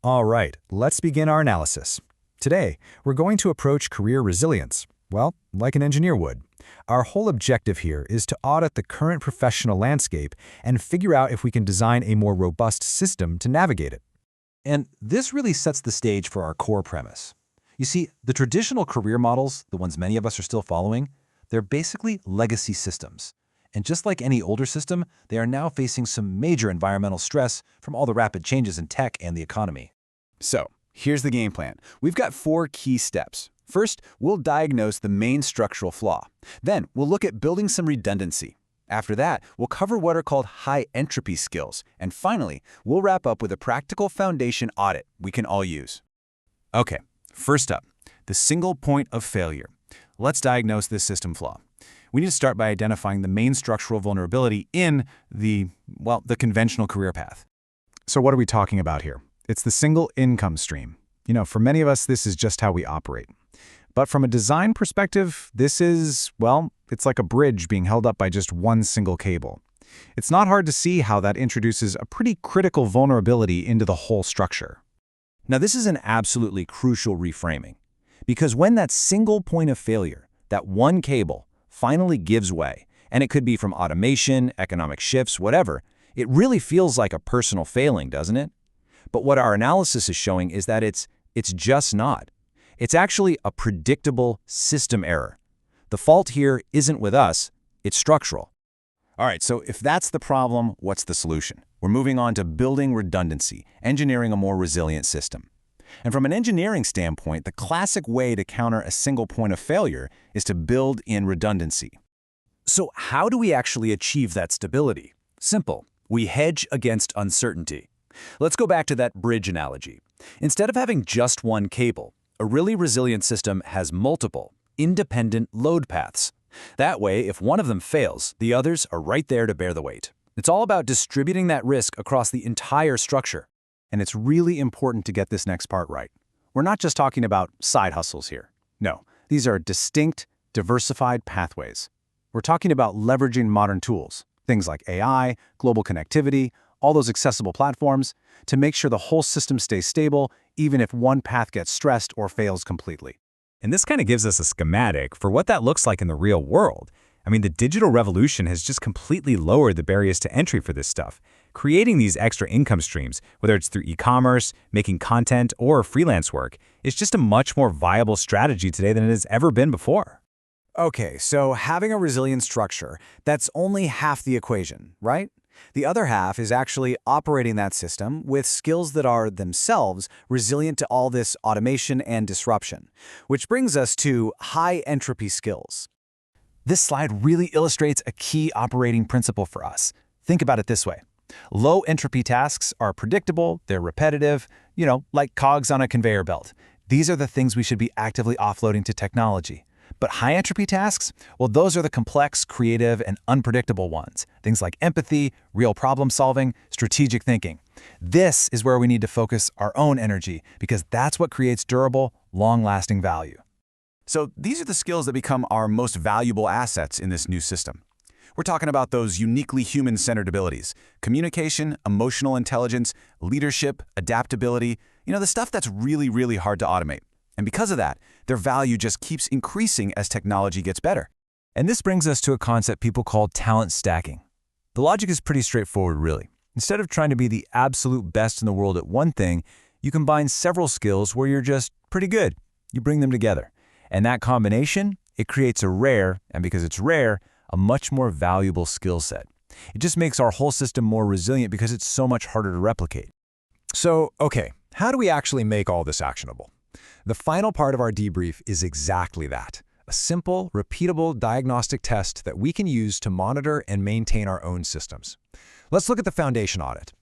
All right, let's begin our analysis. Today, we're going to approach career resilience, well, like an engineer would. Our whole objective here is to audit the current professional landscape and figure out if we can design a more robust system to navigate it. And this really sets the stage for our core premise. You see, the traditional career models, the ones many of us are still following, they're basically legacy systems. And just like any older system, they are now facing some major environmental stress from all the rapid changes in tech and the economy. So, here's the game plan. We've got 4 key steps. First, we'll diagnose the main structural flaw. Then, we'll look at building some redundancy. After that, we'll cover what are called high-entropy skills. And finally, we'll wrap up with a practical foundation audit we can all use. Okay, first up, the single point of failure. Let's diagnose this system flaw. We need to start by identifying the main structural vulnerability in the conventional career path. So what are we talking about here? It's the single income stream. For many of us, this is just how we operate. But from a design perspective, this is, it's like a bridge being held up by just one single cable. It's not hard to see how that introduces a pretty critical vulnerability into the whole structure. Now, this is an absolutely crucial reframing, because when that single point of failure, that one cable, finally gives way, and it could be from automation, economic shifts, whatever, it really feels like a personal failing, doesn't it? But what our analysis is showing is that it's just not. It's actually a predictable system error. The fault here isn't with us, it's structural. All right, so if that's the problem, what's the solution? We're moving on to building redundancy, engineering a more resilient system. And from an engineering standpoint, the classic way to counter a single point of failure is to build in redundancy. So how do we actually achieve that stability? Simple. We hedge against uncertainty. Let's go back to that bridge analogy. Instead of having just one cable, a really resilient system has multiple, independent load paths. That way, if one of them fails, the others are right there to bear the weight. It's all about distributing that risk across the entire structure. And it's really important to get this next part right. We're not just talking about side hustles here. No, these are distinct, diversified pathways. We're talking about leveraging modern tools, things like AI, global connectivity, all those accessible platforms, to make sure the whole system stays stable, even if one path gets stressed or fails completely. And this kind of gives us a schematic for what that looks like in the real world. I mean, the digital revolution has just completely lowered the barriers to entry for this stuff. Creating these extra income streams, whether it's through e-commerce, making content, or freelance work, is just a much more viable strategy today than it has ever been before. Okay, so having a resilient structure, that's only half the equation, right? The other half is actually operating that system with skills that are themselves resilient to all this automation and disruption, which brings us to high-entropy skills. This slide really illustrates a key operating principle for us. Think about it this way. Low-entropy tasks are predictable, they're repetitive, like cogs on a conveyor belt. These are the things we should be actively offloading to technology. But high-entropy tasks, those are the complex, creative, and unpredictable ones. Things like empathy, real problem-solving, strategic thinking. This is where we need to focus our own energy, because that's what creates durable, long-lasting value. So these are the skills that become our most valuable assets in this new system. We're talking about those uniquely human-centered abilities: communication, emotional intelligence, leadership, adaptability, the stuff that's really, really hard to automate. And because of that, their value just keeps increasing as technology gets better. And this brings us to a concept people call talent stacking. The logic is pretty straightforward, really. Instead of trying to be the absolute best in the world at one thing, you combine several skills where you're just pretty good. You bring them together. And that combination, it creates a rare, and because it's rare, a much more valuable skill set. It just makes our whole system more resilient because it's so much harder to replicate. So, okay, how do we actually make all this actionable? The final part of our debrief is exactly that. A simple, repeatable diagnostic test that we can use to monitor and maintain our own systems. Let's look at the foundation audit.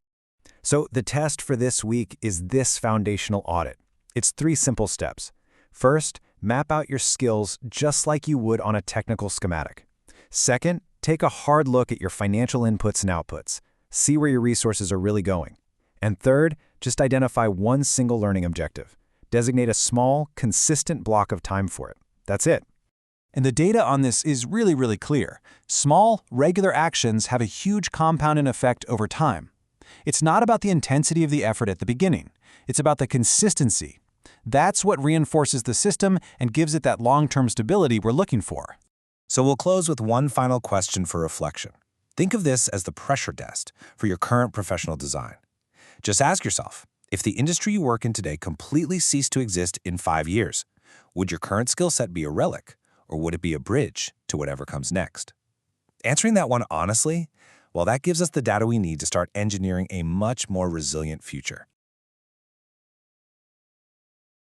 So the test for this week is this foundational audit. It's 3 simple steps. First, map out your skills just like you would on a technical schematic. Second, take a hard look at your financial inputs and outputs. See where your resources are really going. And third, just identify one single learning objective. Designate a small, consistent block of time for it. That's it. And the data on this is really, really clear. Small, regular actions have a huge compounding effect over time. It's not about the intensity of the effort at the beginning. It's about the consistency. That's what reinforces the system and gives it that long-term stability we're looking for. So we'll close with one final question for reflection. Think of this as the pressure test for your current professional design. Just ask yourself, if the industry you work in today completely ceased to exist in 5 years, would your current skill set be a relic, or would it be a bridge to whatever comes next? Answering that one honestly, well, that gives us the data we need to start engineering a much more resilient future.